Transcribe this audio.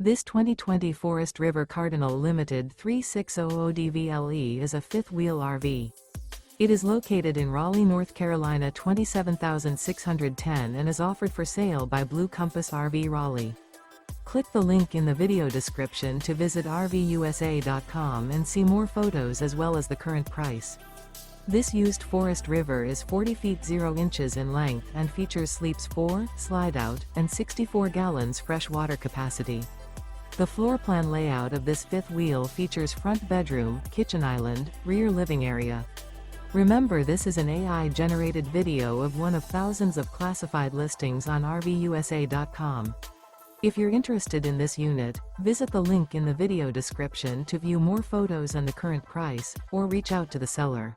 This 2020 Forest River Cardinal Limited 3600DVLE is a fifth-wheel RV. It is located in Raleigh, North Carolina 27610 and is offered for sale by Blue Compass RV Raleigh. Click the link in the video description to visit RVUSA.com and see more photos as well as the current price. This used Forest River is 40 feet 0 inches in length and features sleeps 4, slide-out, and 64 gallons fresh water capacity. The floor plan layout of this fifth wheel features front bedroom, kitchen island, rear living area. Remember, this is an AI-generated video of one of thousands of classified listings on RVUSA.com. If you're interested in this unit, visit the link in the video description to view more photos and the current price, or reach out to the seller.